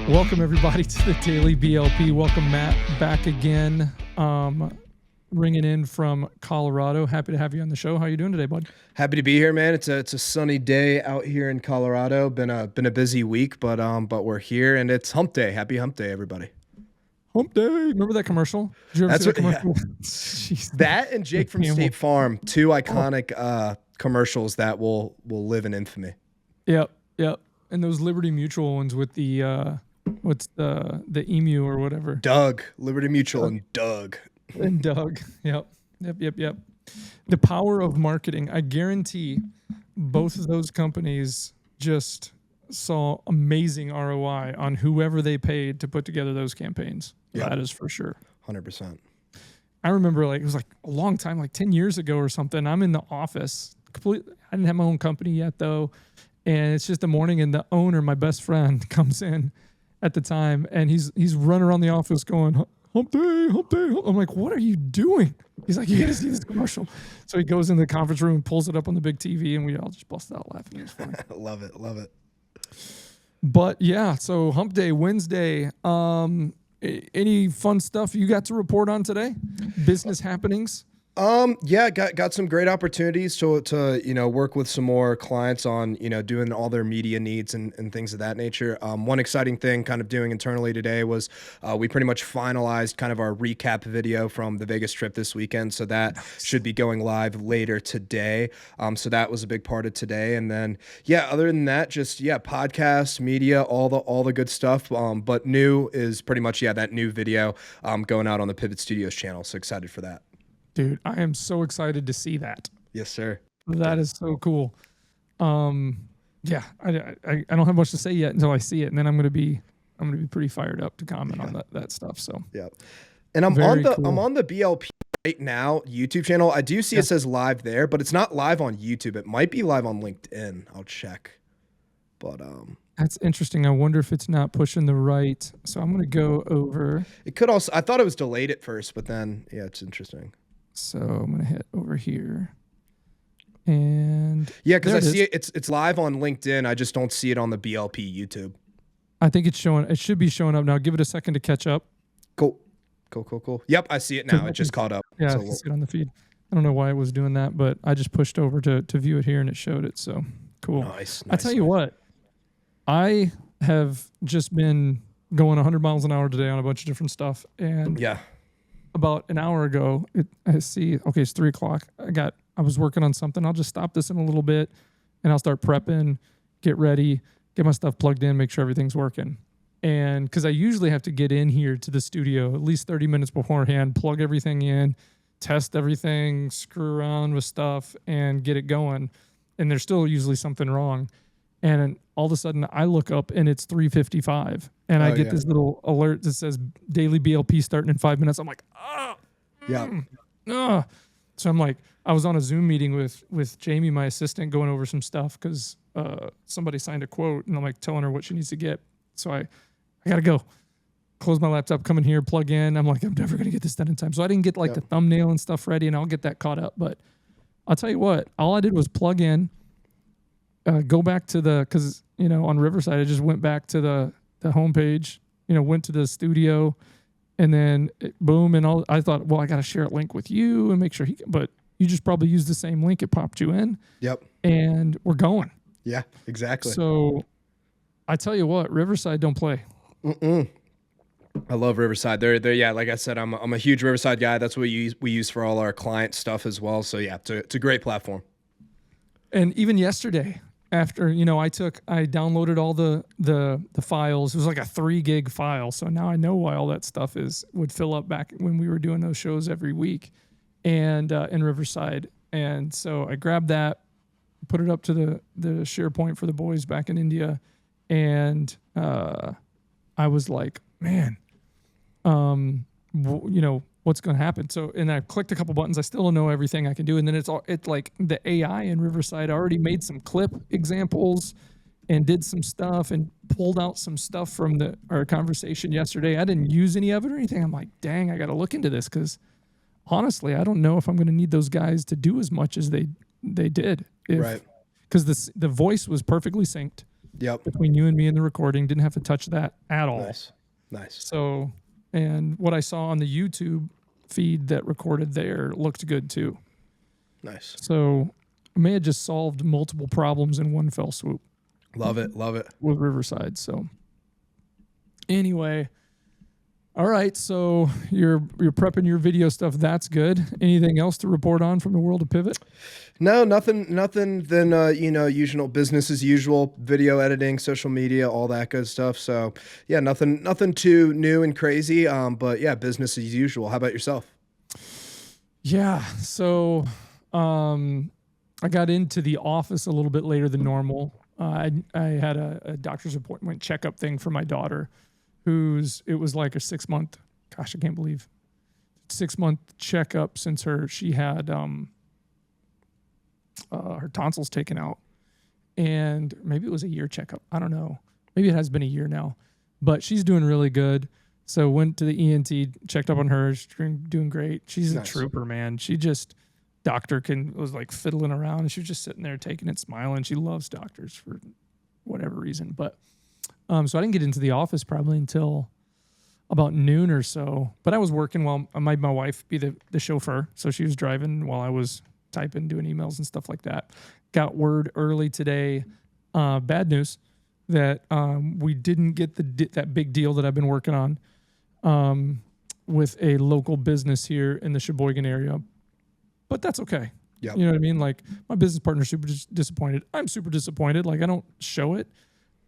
Welcome everybody to the Daily BLP. Welcome Matt back again, ringing in from Colorado. Happy to have you on the show. How you doing today, bud? Happy to be here, man. It's a sunny day out here in Colorado. Been a busy week, but we're here and it's Hump Day. Happy Hump Day, everybody. Hump Day. Remember that commercial? Did you ever see that commercial? Yeah. That and Jake from State Farm, two iconic commercials that will live in infamy. Yep. And those Liberty Mutual ones with the what's the emu or whatever. Doug, Liberty Mutual, and Doug. And Doug. Yep. The power of marketing. I guarantee both of those companies just saw amazing ROI on whoever they paid to put together those campaigns. Yep. That is for sure. 100%. I remember it was like a long time, like 10 years ago or something. I'm in the office. I didn't have my own company yet though. And it's just the morning and the owner, my best friend, comes in at the time and he's running around the office going, hump day, hump day. I'm like, what are you doing? He's like, you got to see this commercial. So he goes into the conference room and pulls it up on the big TV and we all just bust out laughing. It was funny. Love it. But yeah, so Hump Day, Wednesday. Any fun stuff you got to report on today? Business happenings? Yeah, got some great opportunities to work with some more clients on, doing all their media needs and things of that nature. One exciting thing kind of doing internally today was we pretty much finalized kind of our recap video from the Vegas trip this weekend. So that should be going live later today. So that was a big part of today. And then, other than that, just, podcasts, media, all the good stuff. But new is pretty much, that new video going out on the Pivot Studios channel. So excited for that. Dude, I am so excited to see that. That sir. That is so cool. I don't have much to say yet until I see it, and then I'm gonna be pretty fired up to comment on that stuff. So and I'm on the BLP right now YouTube channel. I do see it says live there, but it's not live on YouTube. It might be live on LinkedIn. I'll check. But that's interesting. I wonder if it's not pushing the right. So I'm gonna go over. It could also. I thought it was delayed at first, but then it's interesting. So I'm going to hit over here. And because I see it's live on LinkedIn. I just don't see it on the BLP YouTube. I think it's showing. It should be showing up now. Give it a second to catch up. Cool. Yep, I see it now. It just caught up. Yeah, I can see it on the feed. I don't know why it was doing that, but I just pushed over to view it here and it showed it. So cool. Nice. I tell you what, I have just been going 100 miles an hour today on a bunch of different stuff. And about an hour ago, it's 3:00. I was working on something. I'll just stop this in a little bit and I'll start prepping, get ready, get my stuff plugged in, make sure everything's working. And because I usually have to get in here to the studio at least 30 minutes beforehand, plug everything in, test everything, screw around with stuff and get it going. And there's still usually something wrong. And all of a sudden I look up and it's 3:55 and I get this little alert that says Daily BLP starting in 5 minutes. I'm like, So I'm like, I was on a Zoom meeting with Jamie, my assistant, going over some stuff because somebody signed a quote and I'm like telling her what she needs to get. So I got to go close my laptop, come in here, plug in. I'm like, I'm never going to get this done in time. So I didn't get the thumbnail and stuff ready and I'll get that caught up. But I'll tell you what, all I did was plug in, go back to because on Riverside, I just went back to the homepage, went to the studio, and then boom, and I thought, well, I got to share a link with you and make sure but you just probably used the same link. It popped you in. Yep. And we're going. Yeah, exactly. So I tell you what, Riverside don't play. I love Riverside. They're like I said, I'm a huge Riverside guy. That's what we use for all our client stuff as well. So it's a great platform. And even yesterday, after, I downloaded all the files. It was like a 3 gig file. So now I know why all that stuff would fill up back when we were doing those shows every week and in Riverside. And so I grabbed that, put it up to the SharePoint for the boys back in India. And I was like, man, what's going to happen? So, and I clicked a couple buttons. I still don't know everything I can do. And then it's like the AI in Riverside already made some clip examples and did some stuff and pulled out some stuff from our conversation yesterday. I didn't use any of it or anything. I'm like, dang, I got to look into this because honestly, I don't know if I'm going to need those guys to do as much as they did. Right. Because the voice was perfectly synced. Yep. between you and me and the recording. Didn't have to touch that at all. Nice. So, and what I saw on the YouTube feed that recorded there looked good too. Nice. So I may have just solved multiple problems in one fell swoop. Love it. With Riverside. So anyway, all right. So you're prepping your video stuff. That's good. Anything else to report on from the world of Pivot? No, nothing than usual business as usual, video editing, social media, all that good stuff. So yeah, nothing too new and crazy. But yeah, business as usual. How about yourself? Yeah. So I got into the office a little bit later than normal. I had a doctor's appointment checkup thing for my daughter, it was like a 6 month, gosh, I can't believe 6 month checkup since she had her tonsils taken out, and maybe it was a year checkup. I don't know. Maybe it has been a year now, but she's doing really good. So went to the ENT, checked up on her. She's doing great. She's a trooper, man. Doctor was like fiddling around, and she was just sitting there taking it, smiling. She loves doctors for whatever reason. But so I didn't get into the office probably until about noon or so. But I was working while I made my wife be the chauffeur. So she was driving while I was typing, doing emails and stuff like that. Got word early today, bad news, that we didn't get that big deal that I've been working on with a local business here in the Sheboygan area. But that's okay. Yep. You know what I mean? Like, my business partner's super disappointed. I'm super disappointed. Like, I don't show it.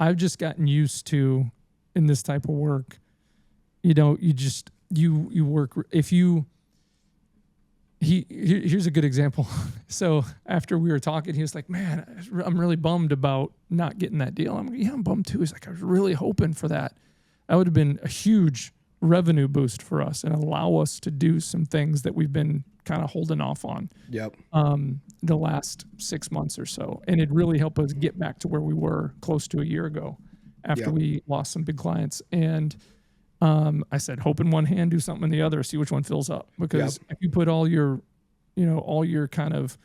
I've just gotten used to, in this type of work, you work. Here's a good example. So after we were talking, he was like, man, I'm really bummed about not getting that deal. I'm like, yeah, I'm bummed too. He's like, I was really hoping for that. That would have been a huge revenue boost for us and allow us to do some things that we've been kind of holding off on. Yep. The last 6 months or so. And it really helped us get back to where we were close to a year ago after we lost some big clients. And I said, hope in one hand, do something in the other, see which one fills up. Because if you put all your kind of,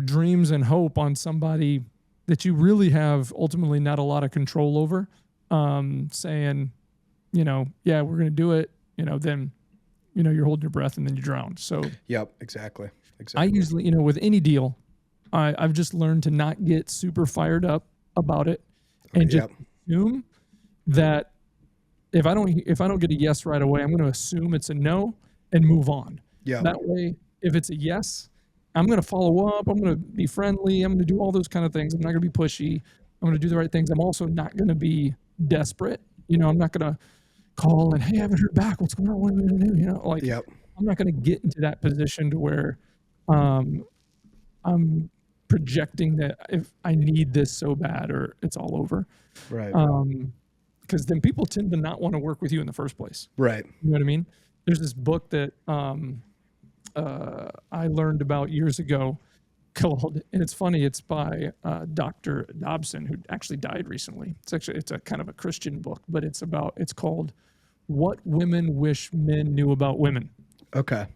dreams and hope on somebody that you really have ultimately not a lot of control over, saying, yeah, we're going to do it, then, you're holding your breath and then you drown. So yep, exactly. I usually, with any deal, I've just learned to not get super fired up about it and just assume that if I don't get a yes right away, I'm going to assume it's a no and move on. Yeah. That way, if it's a yes, I'm going to follow up. I'm going to be friendly. I'm going to do all those kind of things. I'm not going to be pushy. I'm going to do the right things. I'm also not going to be desperate. I'm not going to call and, hey, I haven't heard back. What's going on? What are we going to do? I'm not going to get into that position to where I'm projecting that if I need this so bad or it's all over. Right. Because then people tend to not want to work with you in the first place. Right. You know what I mean? There's this book that I learned about years ago called, and it's funny, it's by Dr. Dobson, who actually died recently. It's a kind of a Christian book, but it's called What Women Wish Men Knew About Women. Okay.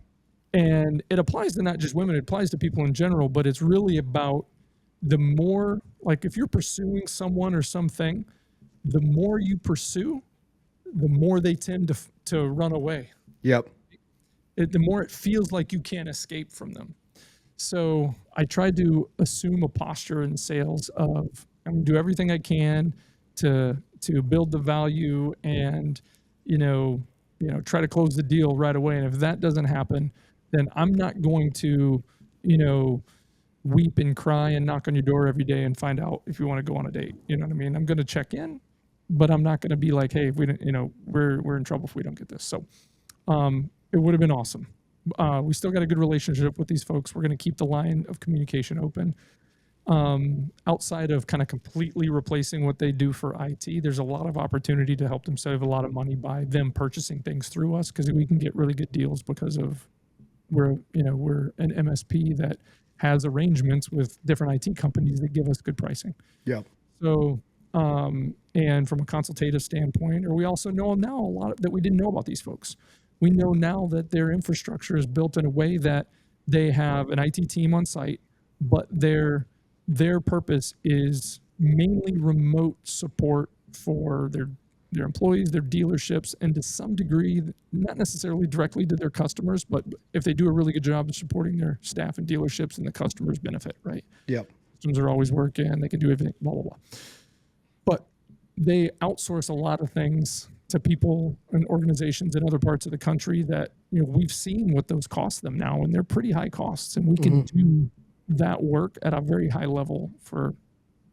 And it applies to not just women, it applies to people in general, but it's really about the more, like, if you're pursuing someone or something, the more you pursue, the more they tend to run away. Yep. The more it feels like you can't escape from them. So I tried to assume a posture in sales of, I'm going to do everything I can to build the value and, try to close the deal right away. And if that doesn't happen, then I'm not going to, weep and cry and knock on your door every day and find out if you want to go on a date. You know what I mean? I'm going to check in, but I'm not going to be like, hey, if we don't, we're in trouble if we don't get this. So it would have been awesome. We still got a good relationship with these folks. We're going to keep the line of communication open. Outside of kind of completely replacing what they do for IT, there's a lot of opportunity to help them save a lot of money by them purchasing things through us, because we can get really good deals because of we're an MSP that has arrangements with different IT companies that give us good pricing. Yeah. So, and from a consultative standpoint, or we also know now a lot that we didn't know about these folks. We know now that their infrastructure is built in a way that they have an IT team on site, but their purpose is mainly remote support for their employees, their dealerships, and to some degree, not necessarily directly to their customers, but if they do a really good job of supporting their staff and dealerships, and the customers benefit, right? Yep. Systems are always working, they can do everything, blah, blah, blah. But they outsource a lot of things to people and organizations in other parts of the country that, we've seen what those cost them now, and they're pretty high costs, and we can do that work at a very high level for,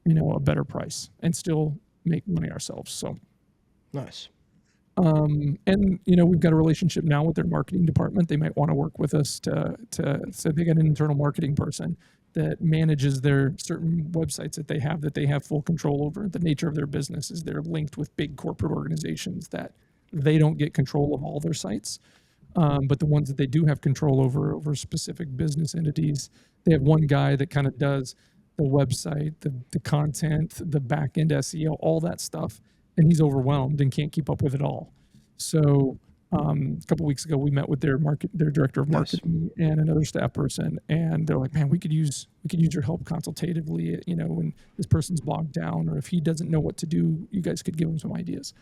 a better price and still make money ourselves. So nice. And we've got a relationship now with their marketing department. They might want to work with us to so they got an internal marketing person that manages their certain websites that they have full control over. The nature of their business is they're linked with big corporate organizations that they don't get control of all their sites. But the ones that they do have control over specific business entities, they have one guy that kind of does the website, the content, the back end SEO, all that stuff, and he's overwhelmed and can't keep up with it all. So a couple weeks ago, we met with their director of marketing and another staff person, and they're like, "Man, we could use your help consultatively. When this person's bogged down, or if he doesn't know what to do, you guys could give him some ideas."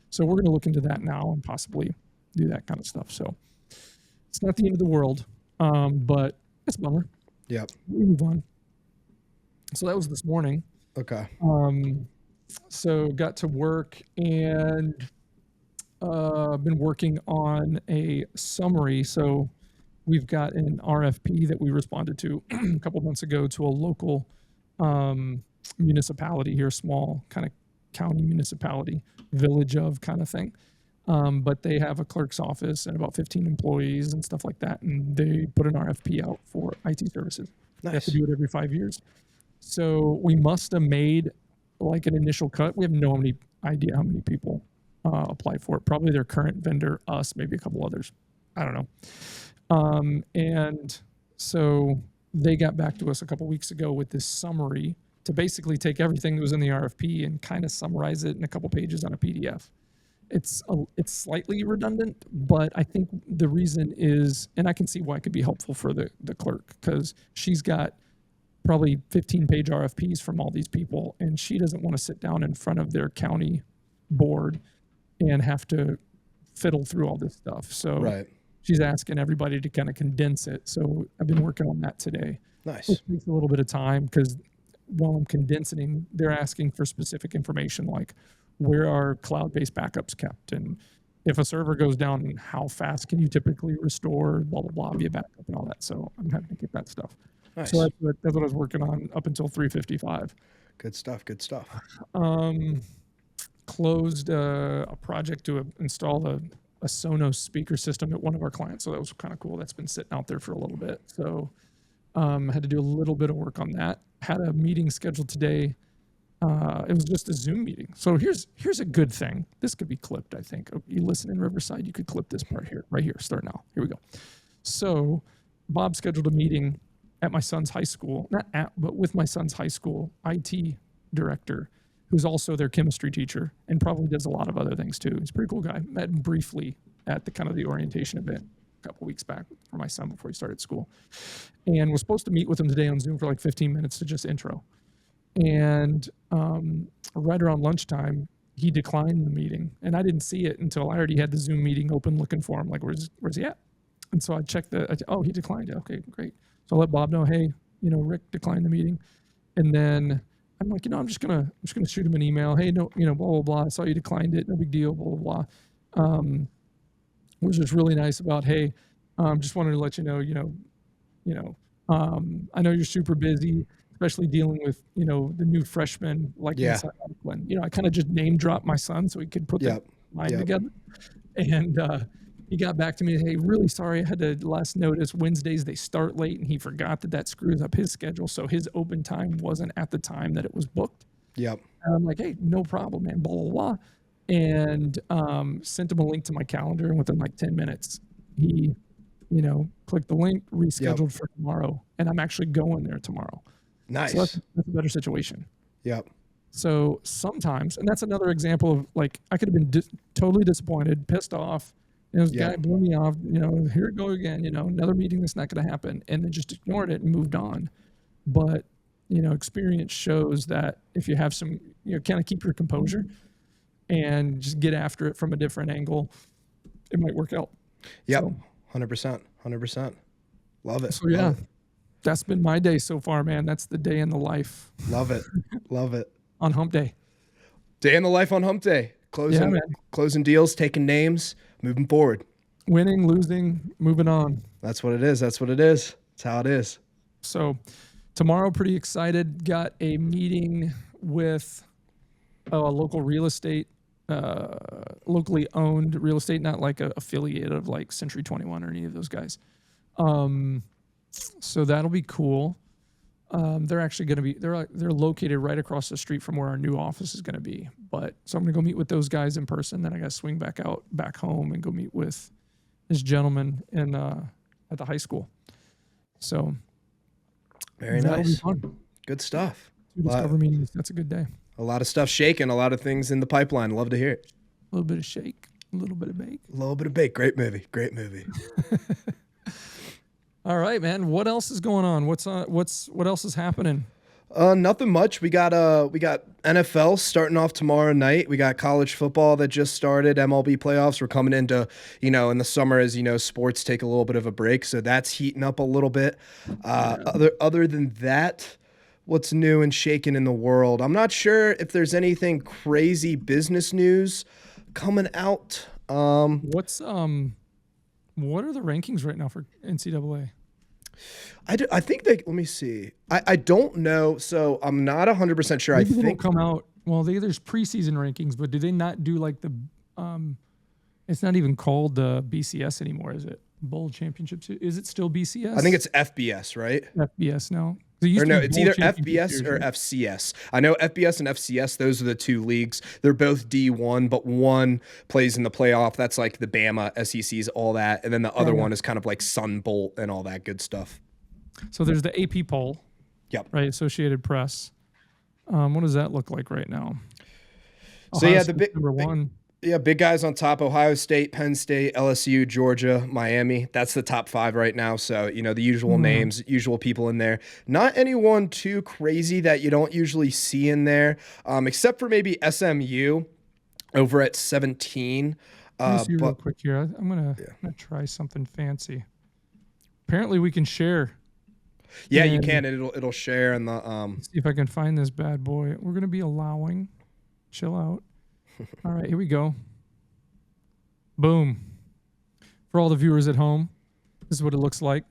So we're going to look into that now and possibly do that kind of stuff. So it's not the end of the world, but it's a bummer. Yep. We move on. So that was this morning. Okay. So got to work and been working on a summary. So we've got an RFP that we responded to a couple months ago to a local municipality here, small kind of county municipality, village of kind of thing. But they have a clerk's office and about 15 employees and stuff like that. And they put an RFP out for IT services. They have to do it every 5 years. So we must have made like an initial cut. We have no idea how many people applied for it. Probably their current vendor, us, maybe a couple others. I don't know. And so they got back to us a couple weeks ago with this summary to basically take everything that was in the RFP and kind of summarize it in a couple pages on a PDF. It's slightly redundant, but I think the reason is, and I can see why it could be helpful for the clerk, because she's got probably 15-page RFPs from all these people, and she doesn't want to sit down in front of their county board and have to fiddle through all this stuff. So she's asking everybody to kind of condense it. So I've been working on that today. Nice. It takes a little bit of time because while I'm condensing, they're asking for specific information like where are cloud-based backups kept, and if a server goes down, how fast can you typically restore, blah, blah, blah, via backup and all that. So I'm having to get that stuff. Nice. So that's what I was working on up until 3:55. Good stuff. Good stuff. Closed a project to install a Sonos speaker system at one of our clients. So that was kind of cool. That's been sitting out there for a little bit. So had to do a little bit of work on that. Had a meeting scheduled today. It was just a Zoom meeting. So here's a good thing. This could be clipped, I think. You listen in Riverside, you could clip this part here, right here. Start now. Here we go. So Bob scheduled a meeting at my son's high school, not at, but with my son's high school IT director, who's also their chemistry teacher and probably does a lot of other things too. He's a pretty cool guy. Met him briefly at the orientation event a couple weeks back for my son before he started school, and was supposed to meet with him today on Zoom for like 15 minutes to just intro. And right around lunchtime, he declined the meeting, and I didn't see it until I already had the Zoom meeting open looking for him. Like, where's he at? And so I checked he declined it. Okay, great. So I let Bob know, hey, Rick declined the meeting. And then I'm like, I'm just gonna shoot him an email. Hey, no, blah, blah, blah. I saw you declined it. No big deal, blah, blah, blah. Which was really nice about, hey, just wanted to let you know, I know you're super busy, especially dealing with, the new freshman, like inside when, I kind of just name dropped my son so he could put the line together. And he got back to me, hey, really sorry, I had to last notice Wednesdays they start late, and he forgot that screws up his schedule. So his open time wasn't at the time that it was booked. Yep. And I'm like, hey, no problem, man, blah, blah, blah. And sent him a link to my calendar, and within like 10 minutes, he, clicked the link, rescheduled for tomorrow, and I'm actually going there tomorrow. Nice. So that's a better situation. Yep. So sometimes, and that's another example of like, I could have been totally disappointed, pissed off. This guy blew me off, here it go again, another meeting that's not going to happen, and then just ignored it and moved on. But experience shows that if you have some, kind of keep your composure and just get after it from a different angle, it might work out. Yep. 100%. 100%. Love it. So yeah, that's been my day so far, man. That's the day in the life. Love it. Love it. On hump day. Day in the life on hump day. Closing deals, taking names, moving forward. Winning, losing, moving on. That's what it is. That's what it is. That's how it is. So tomorrow, pretty excited. Got a meeting with a local real estate, locally owned real estate, not like a affiliate of like Century 21 or any of those guys. So that'll be cool. They're actually going to be, they're located right across the street from where our new office is going to be. So I'm going to go meet with those guys in person. Then I got to swing back home and go meet with this gentleman at the high school. So very nice. Good stuff. Discover meetings. That's a good day. A lot of stuff shaking, a lot of things in the pipeline. Love to hear it. A little bit of shake, a little bit of bake. A little bit of bake. Great movie. Great movie. All right, man. What else is going on? What else is happening? Nothing much. We got NFL starting off tomorrow night. We got college football that just started. MLB playoffs. We're coming into, in the summer, as sports take a little bit of a break, so that's heating up a little bit. Other than that, what's new and shaking in the world? I'm not sure if there's anything crazy business news coming out. What are the rankings right now for NCAA? I think let me see. I don't know, so I'm not 100% sure. Maybe I think come out. Well, there's preseason rankings, but do they not do like the? It's not even called the BCS anymore, is it? Bowl Championships. Is it still BCS? I think it's FBS, right? FBS now. Or no, it's either FBS or FCS. I know FBS and FCS, those are the two leagues. They're both D1, but one plays in the playoff. That's like the Bama, SECs, all that. And then the other one is kind of like Sun Bolt and all that good stuff. So there's the AP poll. Yep. Right, Associated Press. What does that look like right now? So Ohio yeah, State's the big number one. Yeah, big guys on top: Ohio State, Penn State, LSU, Georgia, Miami. That's the top 5 right now. So, the usual names, usual people in there. Not anyone too crazy that you don't usually see in there, except for maybe SMU over at 17. Let me see real quick here. I'm gonna try something fancy. Apparently, we can share. Yeah, you can. It'll share in the. Let's see if I can find this bad boy. We're gonna be allowing. Chill out. All right, here we go. Boom. For all the viewers at home, this is what it looks like.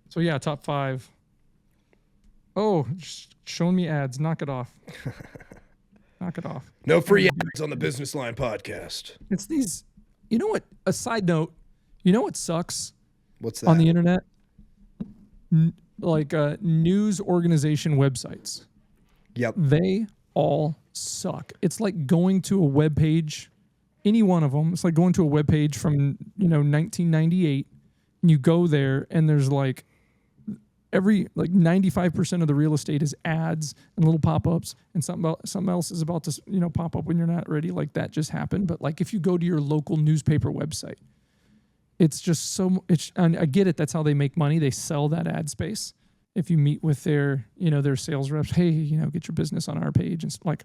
So yeah, top 5. Oh, showing me ads. Knock it off. Knock it off. No free ads on the Business Line podcast. It's these. You know what? A side note. You know what sucks? What's that? On the internet? Like news organization websites. Yep. They all suck. It's like going to a web page, any one of them. It's like going to a web page from 1998, and you go there, and there's like 95% of the real estate is ads and little pop-ups, and something else is about to pop up when you're not ready. Like that just happened. But like if you go to your local newspaper website, it's just and I get it. That's how they make money. They sell that ad space. If you meet with their sales reps, hey, get your business on our page. And like,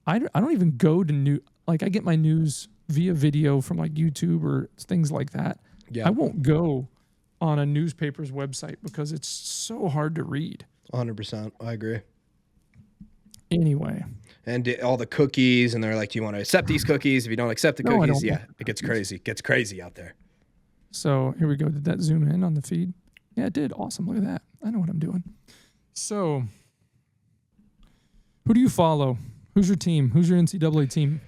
I don't even go to I get my news via video from like YouTube or things like that. Yeah. I won't go on a newspaper's website because it's so hard to read. 100%. I agree. Anyway. And all the cookies, and they're like, do you want to accept these cookies? If you don't accept the cookies, it gets crazy. It gets crazy out there. So here we go. Did that zoom in on the feed? Yeah, it did. Awesome. Look at that. I know what I'm doing. So, who do you follow? Who's your team? Who's your NCAA team?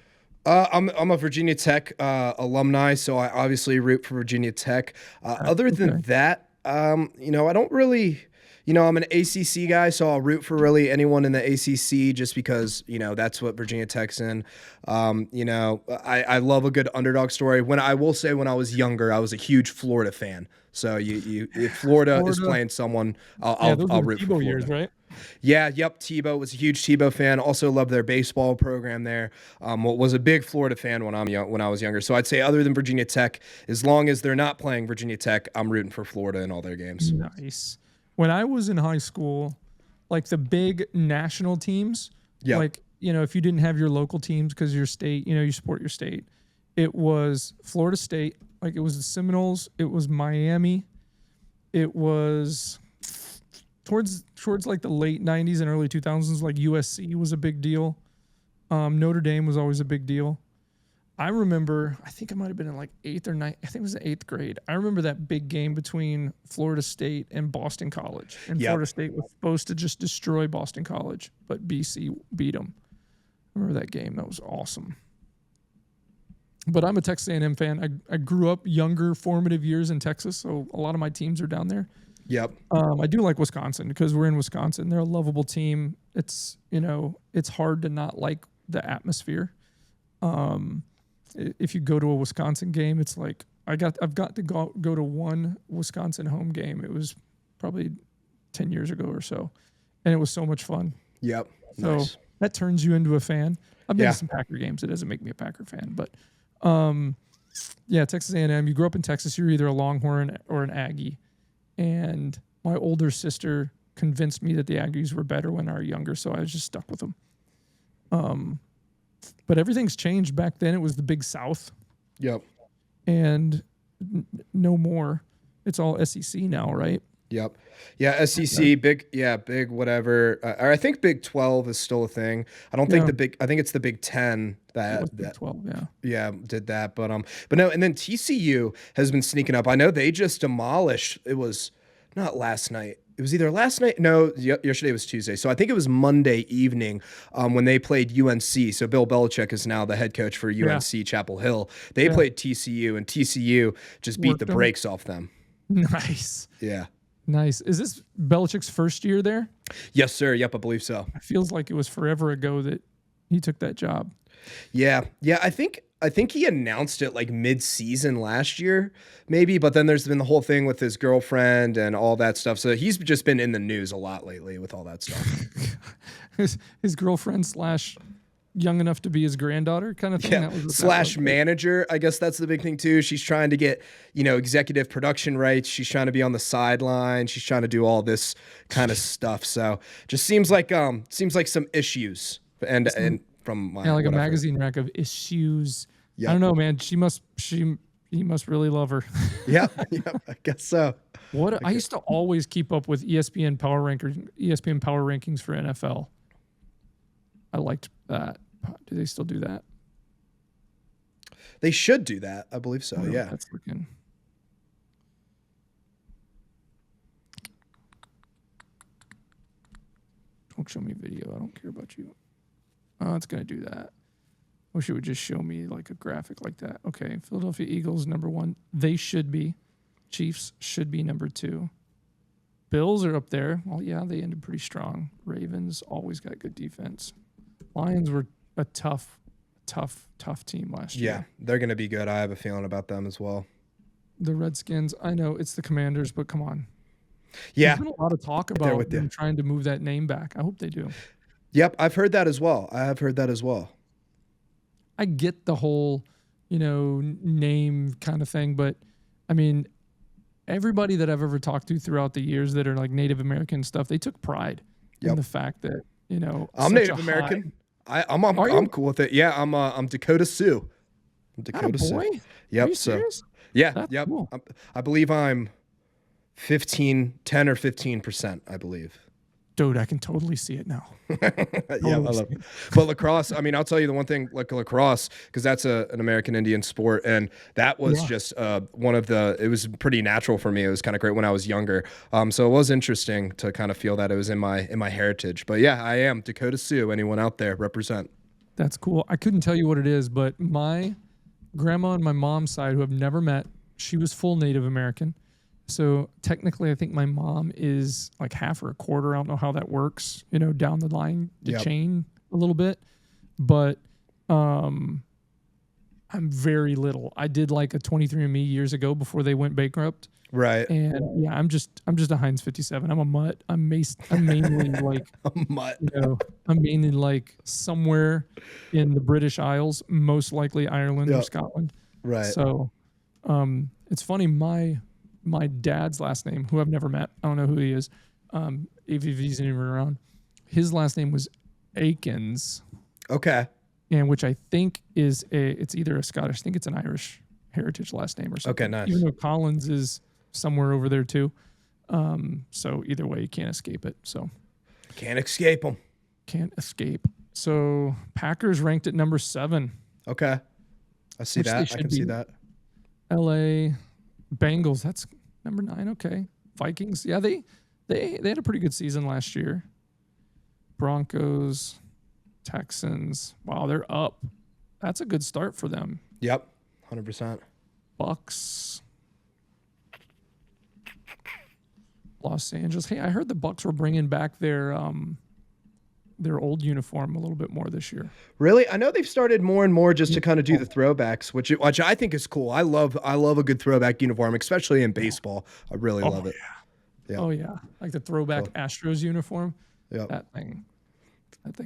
I'm a Virginia Tech alumni, so I obviously root for Virginia Tech. Other than that, I don't really. I'm an ACC guy, so I'll root for really anyone in the ACC just because, that's what Virginia Tech's in. I love a good underdog story. When I was younger, I was a huge Florida fan. So if Florida is playing someone, I'll root for Florida. Years, right? Yeah, yep. Tebow was a huge Tebow fan. Also loved their baseball program there. Was a big Florida fan when I was younger. So I'd say other than Virginia Tech, as long as they're not playing Virginia Tech, I'm rooting for Florida in all their games. Nice. when I was in high school, like the big national teams, like, you know, if you didn't have your local teams because your state, you know, you support your state, it was Florida State, like it was the Seminoles, it was Miami, it was towards like the late 90s and early 2000s, like USC was a big deal. Notre Dame was always a big deal. I remember, I think I might have been in like 8th or 9th, I think it was the 8th grade. I remember that big game between Florida State and Boston College. And Florida State was supposed to just destroy Boston College, but BC beat them. I remember that game. That was awesome. But I'm a Texas A&M fan. I grew up younger, formative years in Texas, so a lot of my teams are down there. Yep. I do like Wisconsin because we're in Wisconsin. They're a lovable team. It's, you know, it's hard to not like the atmosphere. If you go to a Wisconsin game, it's like I've got to go to one Wisconsin home game. It was probably 10 years ago or so, and it was so much fun. Yep. So nice. That turns you into a fan. I've been to some Packer games. It doesn't make me a Packer fan, but Texas A&M. You grew up in Texas. You're either a Longhorn or an Aggie, and my older sister convinced me that the Aggies were better when I was younger, so I was just stuck with them. But everything's changed. Back then, it was the Big South. Yep. And no more. It's all SEC now, right? Yep. Yeah, SEC, big whatever. Or I think Big 12 is still a thing. I don't think I think it's the Big 10 that Big 12, did that. But no, and then TCU has been sneaking up. I know they just demolished. It was not last night. It was either last night. No, yesterday was Tuesday. So I think it was Monday evening when they played UNC. So Bill Belichick is now the head coach for UNC Chapel Hill. They played TCU, and TCU just beat the brakes off them. Nice. Yeah. Nice. Is this Belichick's first year there? Yes, sir. Yep, I believe so. It feels like it was forever ago that he took that job. Yeah. I think he announced it like mid-season last year, maybe, but then there's been the whole thing with his girlfriend and all that stuff. So he's just been in the news a lot lately with all that stuff. his girlfriend / young enough to be his granddaughter kind of thing. Yeah. / manager. I guess that's the big thing too. She's trying to get, executive production rights. She's trying to be on the sideline. She's trying to do all this kind of stuff. So just seems like some issues and from my like a magazine rack of issues. Yep. I don't know, man. He must really love her. Yeah, I guess so. I used to always keep up with ESPN Power Rankings for NFL. I liked that. Do they still do that? They should do that. I believe so. Yeah. That's looking. Don't show me video. I don't care about you. Oh, it's going to do that. Wish it would just show me like a graphic like that. Okay, Philadelphia Eagles, #1. They should be. Chiefs should be #2. Bills are up there. Well, yeah, they ended pretty strong. Ravens always got good defense. Lions were a tough team last year. Yeah, they're going to be good. I have a feeling about them as well. The Redskins, I know it's the Commanders, but come on. Yeah. There's been a lot of talk about them trying to move that name back. I hope they do. Yep, I've heard that as well. I get the whole, name kind of thing, but I mean, everybody that I've ever talked to throughout the years that are like Native American stuff, they took pride in the fact that, I'm Native American. I'm cool with it. Yeah, I'm Dakota Sioux. Sioux. Yep. Are you serious? Yeah. That's yep. Cool. I believe I'm 10 or 15%, I believe. Dude, I can totally see it now. Yeah, I love it. But lacrosse, I mean, I'll tell you the one thing, like lacrosse, because that's an American Indian sport, and that was just it was pretty natural for me. It was kind of great when I was younger. So it was interesting to kind of feel that it was in my heritage. But yeah, I am Dakota Sioux. Anyone out there, represent. That's cool. I couldn't tell you what it is, but my grandma on my mom's side, who I've never met, she was full Native American. So technically, I think my mom is like half or a quarter. I don't know how that works, down the line, the chain a little bit. But I'm very little. I did like a 23andMe years ago before they went bankrupt. Right. And yeah, I'm just a Heinz 57. I'm a mutt. I'm mainly like a mutt. I'm mainly like somewhere in the British Isles, most likely Ireland or Scotland. Right. So it's funny. My dad's last name, who I've never met, I don't know who he is. if he's even around. His last name was Akins. Okay. And which I think it's either a Scottish, I think it's an Irish heritage last name or something. Okay, nice. Even though Collins is somewhere over there too. So either way, you can't escape it. So can't escape them. Can't escape. So Packers ranked at number 7. Okay. I see that. I can see that. LA Bengals, that's number 9. Okay. Vikings. Yeah, they had a pretty good season last year. Broncos, Texans. Wow, they're up. That's a good start for them. Yep. 100%. Bucks. Los Angeles. Hey, I heard the Bucks were bringing back their old uniform a little bit more this year. Really? I know they've started more and more just to kind of do the throwbacks, which I think is cool. I love a good throwback uniform, especially in baseball. I really love it. Yeah. Oh yeah, like the throwback Astros uniform. Yeah. That thing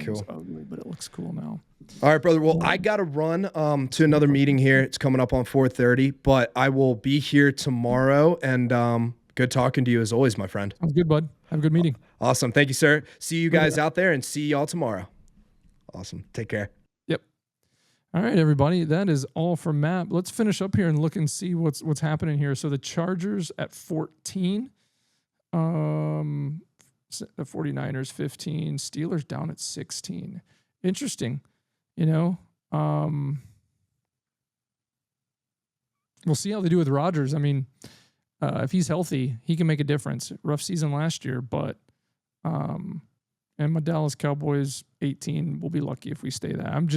cool. Is ugly, but it looks cool now. All right, brother. Well, I got to run to another meeting here. It's coming up on 4:30, but I will be here tomorrow, and good talking to you as always, my friend. Sounds good, bud. Have a good meeting. Awesome. Thank you, sir. See you guys out there, and see y'all tomorrow. Awesome. Take care. Yep. All right, everybody. That is all for Matt. Let's finish up here and look and see what's happening here. So the Chargers at 14. The 49ers 15, Steelers down at 16. Interesting, We'll see how they do with Rodgers. I mean, if he's healthy, he can make a difference. Rough season last year, but and my Dallas Cowboys 18, we'll be lucky if we stay that. I'm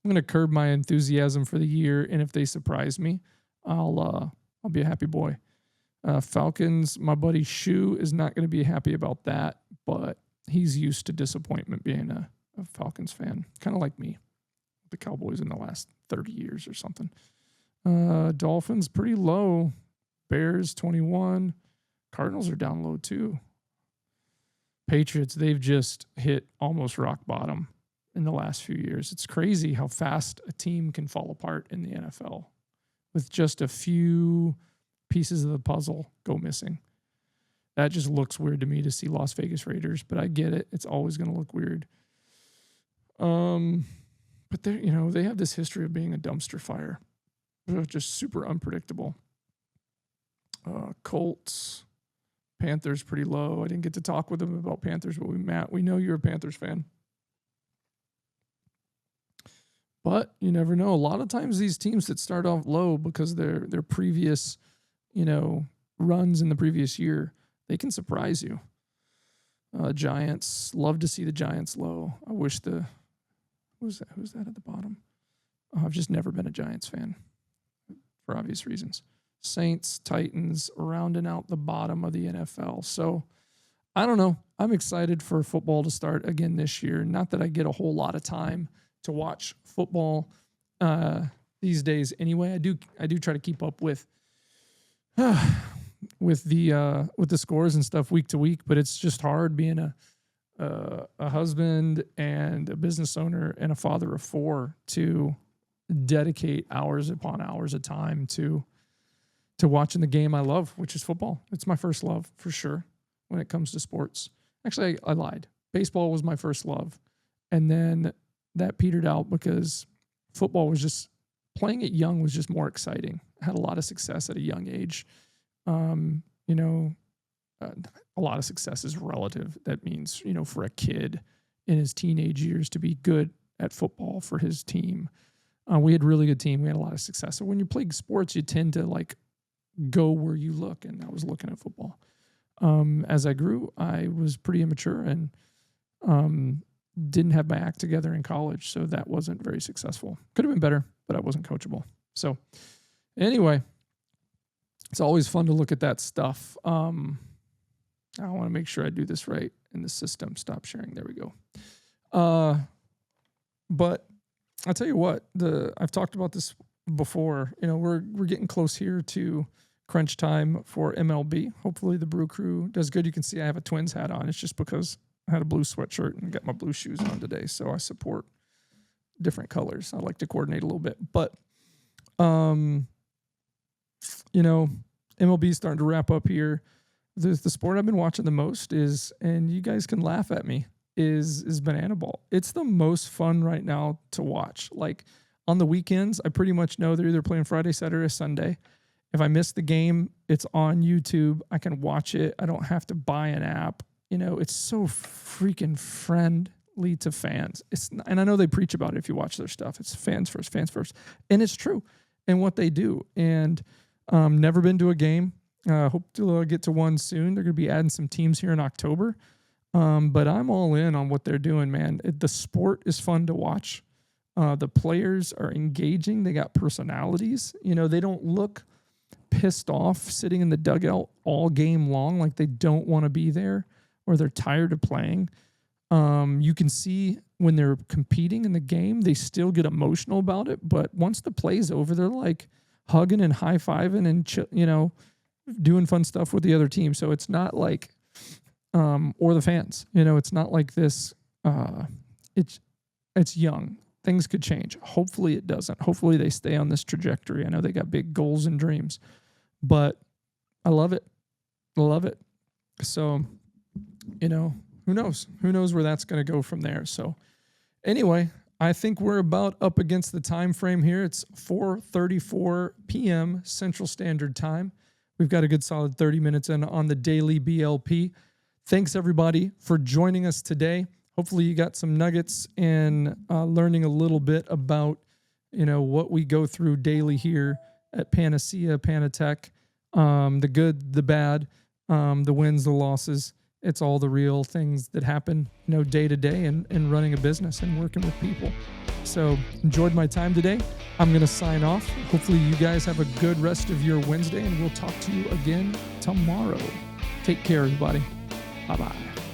gonna curb my enthusiasm for the year, and if they surprise me, I'll be a happy boy. Falcons, my buddy Shu is not going to be happy about that, but he's used to disappointment being a Falcons fan, kind of like me, the Cowboys in the last 30 years or something. Dolphins, pretty low. Bears, 21. Cardinals are down low, too. Patriots, they've just hit almost rock bottom in the last few years. It's crazy how fast a team can fall apart in the NFL with just a few pieces of the puzzle go missing. That just looks weird to me to see Las Vegas Raiders, but I get it. It's always going to look weird. But they have this history of being a dumpster fire. They're just super unpredictable. Colts, Panthers pretty low. I didn't get to talk with them about Panthers, but Matt, we know you're a Panthers fan. But you never know. A lot of times these teams that start off low because their previous runs in the previous year, they can surprise you. Giants, love to see the Giants low. I wish who's that at the bottom? I've just never been a Giants fan for obvious reasons. Saints, Titans, rounding out the bottom of the NFL. So I don't know. I'm excited for football to start again this year. Not that I get a whole lot of time to watch football these days anyway. I do try to keep up with the scores and stuff week to week, but it's just hard being a husband and a business owner and a father of 4 to dedicate hours upon hours of time to watching the game I love, which is football. It's my first love for sure when it comes to sports. Actually, I lied. Baseball was my first love, and then that petered out because football was just playing it young was just more exciting. I had a lot of success at a young age. A lot of success is relative. That means, for a kid in his teenage years to be good at football for his team. We had a really good team. We had a lot of success. So when you play sports, you tend to go where you look. And I was looking at football. As I grew, I was pretty immature and didn't have my act together in college. So that wasn't very successful. Could have been better, but I wasn't coachable. So anyway, it's always fun to look at that stuff. I want to make sure I do this right in the system. Stop sharing. There we go. But I'll tell you what, I've talked about this before. We're getting close here to crunch time for MLB. Hopefully the Brew Crew does good. You can see I have a Twins hat on. It's just because I had a blue sweatshirt and got my blue shoes on today. So I support different colors. I like to coordinate a little bit. But, MLB is starting to wrap up here. the sport I've been watching the most is, and you guys can laugh at me, is Banana Ball. It's the most fun right now to watch. Like on the weekends, I pretty much know they're either playing Friday, Saturday, or Sunday. If I miss the game, it's on YouTube. I can watch it. I don't have to buy an app. It's so freaking friendly to fans. And I know they preach about it if you watch their stuff. It's fans first. And it's true in what they do. And never been to a game. Hope to get to one soon. They're going to be adding some teams here in October. But I'm all in on what they're doing, man. The sport is fun to watch. The players are engaging. They got personalities. They don't look pissed off sitting in the dugout all game long, like they don't want to be there or they're tired of playing. You can see when they're competing in the game, they still get emotional about it. But once the play's over, they're like hugging and high-fiving and, doing fun stuff with the other team. So it's not like, or the fans, it's not like this. It's young. Things could change. Hopefully it doesn't. Hopefully they stay on this trajectory. I know they got big goals and dreams, but I love it. I love it. So, who knows? Who knows where that's going to go from there? So anyway, I think we're about up against the time frame here. It's 4:34 p.m. Central Standard Time. We've got a good solid 30 minutes in on the daily BLP. Thanks everybody for joining us today. Hopefully you got some nuggets and learning a little bit about, what we go through daily here at Panacea, Panatech, the good, the bad, the wins, the losses. It's all the real things that happen, day to day and running a business and working with people. So enjoyed my time today. I'm going to sign off. Hopefully you guys have a good rest of your Wednesday and we'll talk to you again tomorrow. Take care, everybody. Bye-bye.